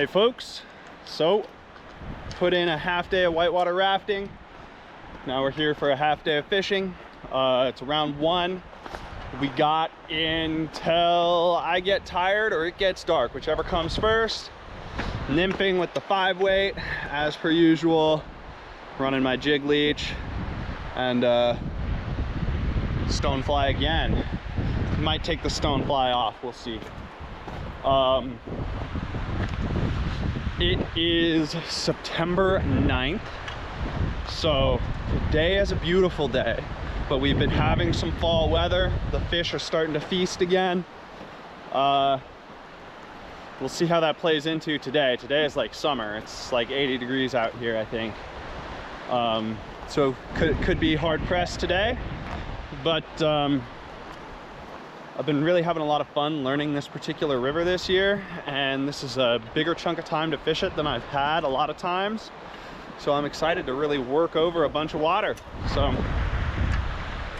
Hey folks, so put in a half day of whitewater rafting. Now we're here for a half day of fishing. It's around 1. We got until I get tired or it gets dark, whichever comes first. Nymphing with the 5-weight as per usual, running my jig leech and stonefly again. Might take the stonefly off, we'll see. It is September 9th, so today is a beautiful day, but we've been having some fall weather. The fish are starting to feast again. We'll see how that plays into today. Today is like summer. It's like 80 degrees out here, I think. So could be hard pressed today, but I've been really having a lot of fun learning this particular river this year, and this is a bigger chunk of time to fish it than I've had a lot of times. So I'm excited to really work over a bunch of water. So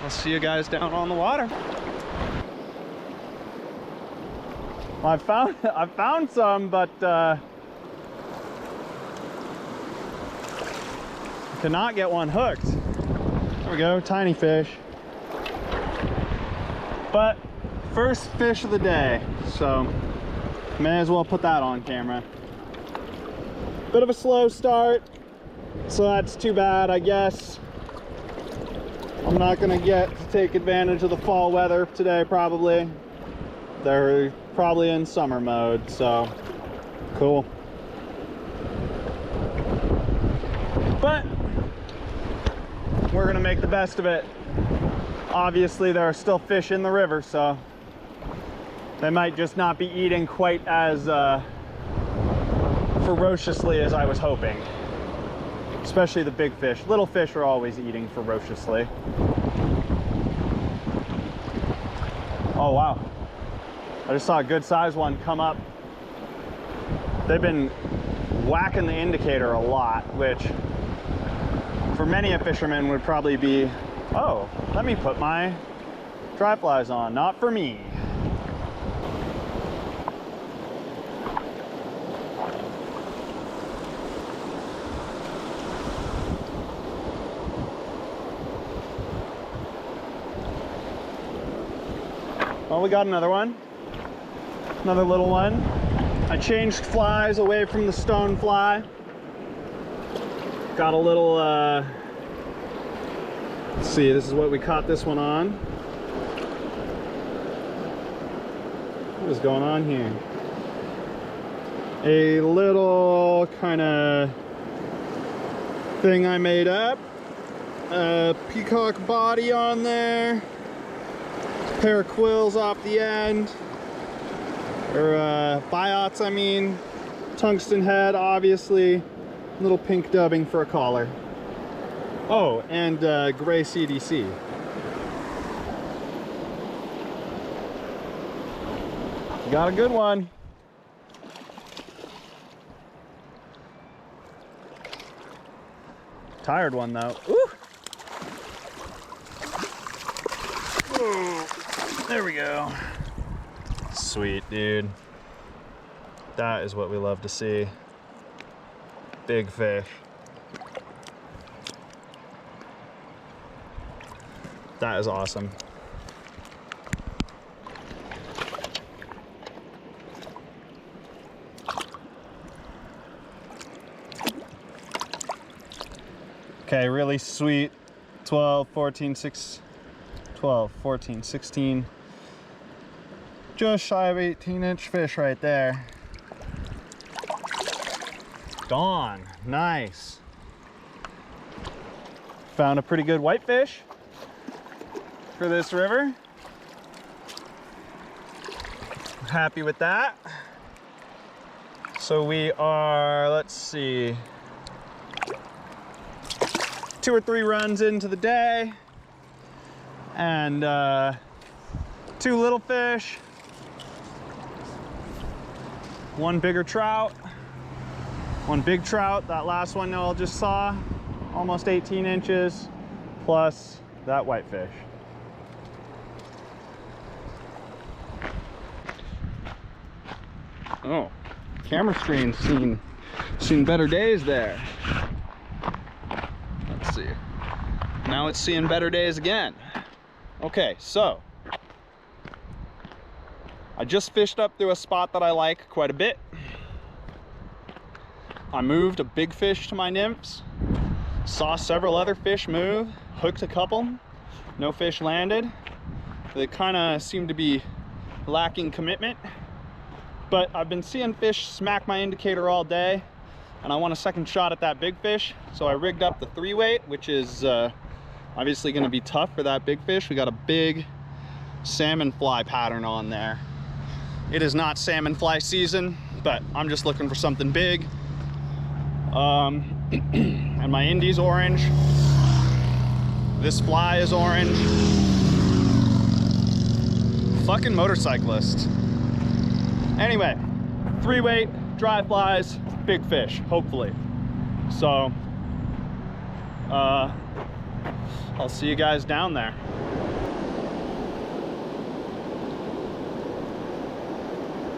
I'll see you guys down on the water. I found some, but cannot get one hooked. There we go, tiny fish. But first fish of the day, so may as well put that on camera. Bit of a slow start, so that's too bad, I guess. I'm not gonna get to take advantage of the fall weather today, probably. They're probably in summer mode, so cool. But we're gonna make the best of it. Obviously there are still fish in the river, so they might just not be eating quite as ferociously as I was hoping. Especially the big fish. Little fish are always eating ferociously. Oh wow, I just saw a good sized one come up. They've been whacking the indicator a lot, which for many a fisherman would probably be, oh, let me put my dry flies on. Not for me. Well, we got another one. Another little one. I changed flies away from the stone fly. Got a little, let's see, this is what we caught this one on. What is going on here? A little kind of thing I made up. A peacock body on there. Pair of quills off the end. Or biots, I mean. Tungsten head, obviously. Little pink dubbing for a collar. Oh, and gray CDC. Got a good one. Tired one though. Ooh. Whoa. There we go. Sweet, dude. That is what we love to see. Big fish. That is awesome. Okay, really sweet 12, 14, 16, just shy of 18-inch fish right there. Gone. Nice. Found a pretty good whitefish for this river. Happy with that. So we are, let's see, 2 or 3 runs into the day, and 2 little fish, 1 bigger trout, 1 big trout. That last one y'all just saw, almost 18 inches, plus that whitefish. Oh, camera screen's seen better days there. Let's see. Now it's seeing better days again. Okay, so I just fished up through a spot that I like quite a bit. I moved a big fish to my nymphs, saw several other fish move, hooked a couple, no fish landed. They kind of seem to be lacking commitment, but I've been seeing fish smack my indicator all day, and I want a second shot at that big fish, so I rigged up the 3-weight, which is obviously going to be tough for that big fish. We got a big salmon fly pattern on there. It is not salmon fly season, but I'm just looking for something big. And my Indy's orange. This fly is orange. Fucking motorcyclist. Anyway, 3-weight, dry flies, big fish, hopefully. So, I'll see you guys down there.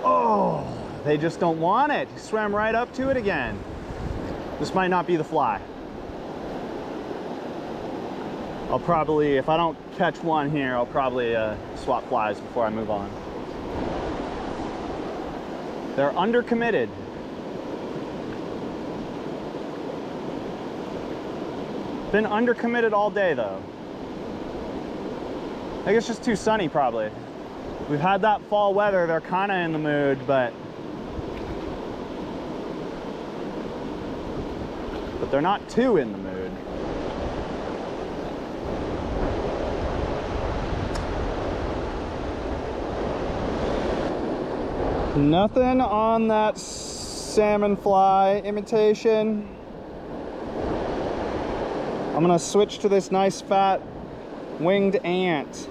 Oh, they just don't want it. He swam right up to it again. This might not be the fly. I'll probably, if I don't catch one here, I'll probably swap flies before I move on. They're undercommitted. Been undercommitted all day though. I think it's just too sunny probably. We've had that fall weather, they're kind of in the mood, but they're not too in the mood. Nothing on that salmon fly imitation. I'm gonna switch to this nice fat winged ant.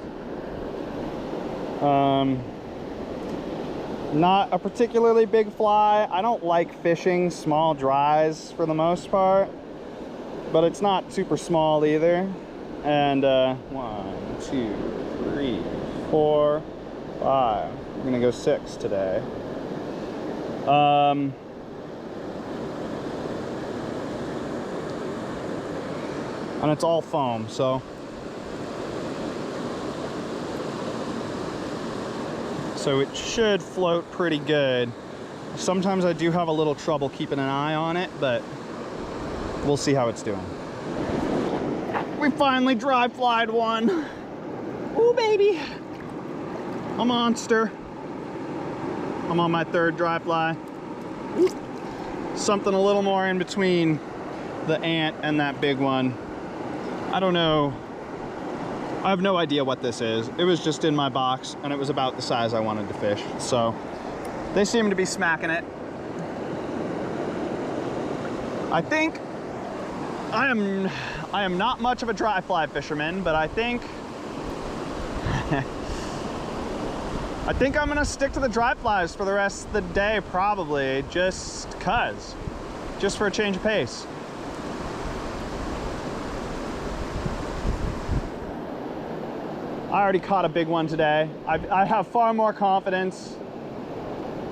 Not a particularly big fly. I don't like fishing small dries for the most part, but it's not super small either. And 1, 2, 3, 4, 5. We're gonna go 6 today. And it's all foam, so it should float pretty good. Sometimes I do have a little trouble keeping an eye on it, but we'll see how it's doing. We finally dry flied one. Ooh, baby. A monster. I'm on my 3rd dry fly. Ooh. Something a little more in between the ant and that big one. I don't know. I have no idea what this is. It was just in my box and it was about the size I wanted to fish. So they seem to be smacking it. I think I am not much of a dry fly fisherman, but I think I'm gonna stick to the dry flies for the rest of the day probably, just for a change of pace. I already caught a big one today. I have far more confidence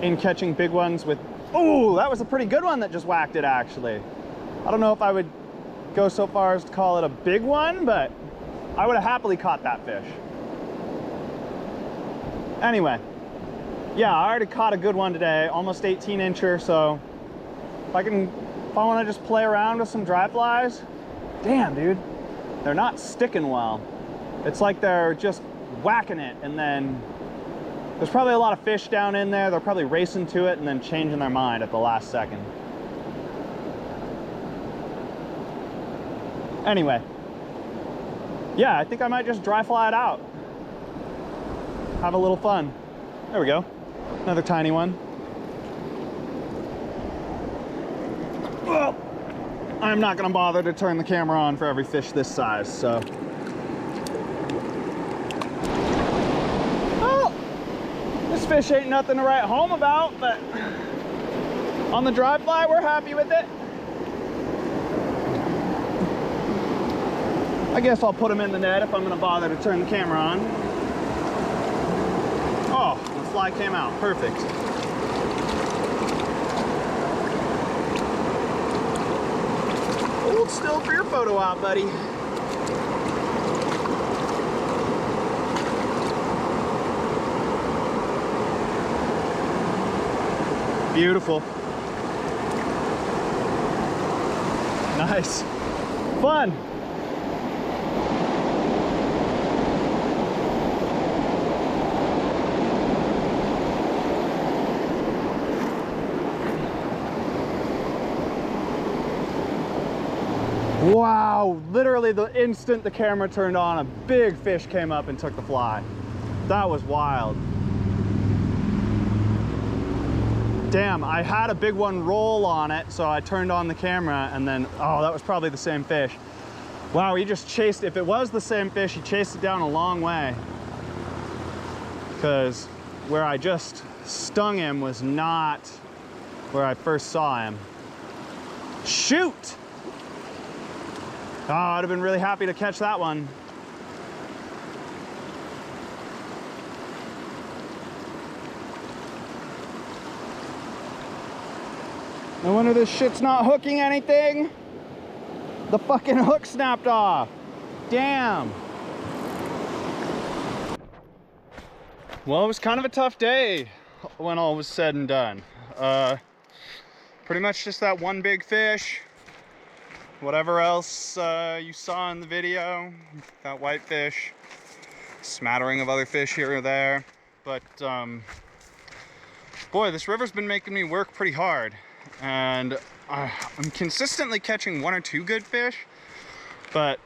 in catching big ones with, oh, that was a pretty good one that just whacked it actually. I don't know if I would go so far as to call it a big one, but I would have happily caught that fish. Anyway, yeah, I already caught a good one today, almost 18-incher, so if I want to just play around with some dry flies, damn dude, they're not sticking well. It's like they're just whacking it, and then there's probably a lot of fish down in there. They're probably racing to it and then changing their mind at the last second. Anyway, yeah, I think I might just dry fly it out. Have a little fun. There we go. Another tiny one. Well, I'm not gonna bother to turn the camera on for every fish this size, so. Well, this fish ain't nothing to write home about, but on the dry fly, we're happy with it. I guess I'll put him in the net if I'm gonna bother to turn the camera on. Oh, the fly came out, perfect. Hold still for your photo op, buddy. Beautiful. Nice. Fun. Wow, literally the instant the camera turned on, a big fish came up and took the fly. That was wild. Damn, I had a big one roll on it, so I turned on the camera and then, oh, that was probably the same fish. Wow, he just chased, if it was the same fish, he chased it down a long way. Because where I just stung him was not where I first saw him. Shoot! Oh, I'd have been really happy to catch that one. No wonder this shit's not hooking anything. The fucking hook snapped off. Damn. Well, it was kind of a tough day when all was said and done. Pretty much just that one big fish. Whatever else you saw in the video, that whitefish, smattering of other fish here or there. But boy, this river's been making me work pretty hard. And I'm consistently catching 1 or 2 good fish, but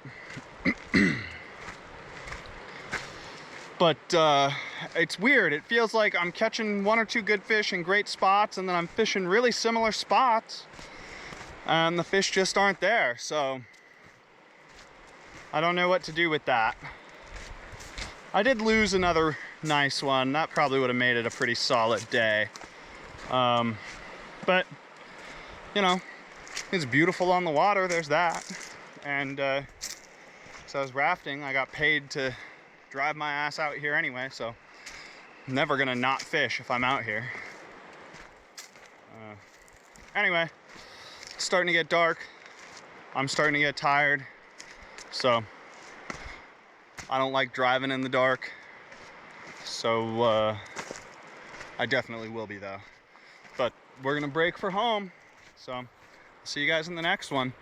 it's weird. It feels like I'm catching 1 or 2 good fish in great spots, and then I'm fishing really similar spots, and the fish just aren't there. So I don't know what to do with that. I did lose another nice one. That probably would have made it a pretty solid day. But you know, it's beautiful on the water, there's that. And so I was rafting, I got paid to drive my ass out here anyway, so I'm never gonna not fish if I'm out here. Anyway, it's starting to get dark. I'm starting to get tired. So I don't like driving in the dark. So I definitely will be though. But we're gonna break for home. So see you guys in the next one.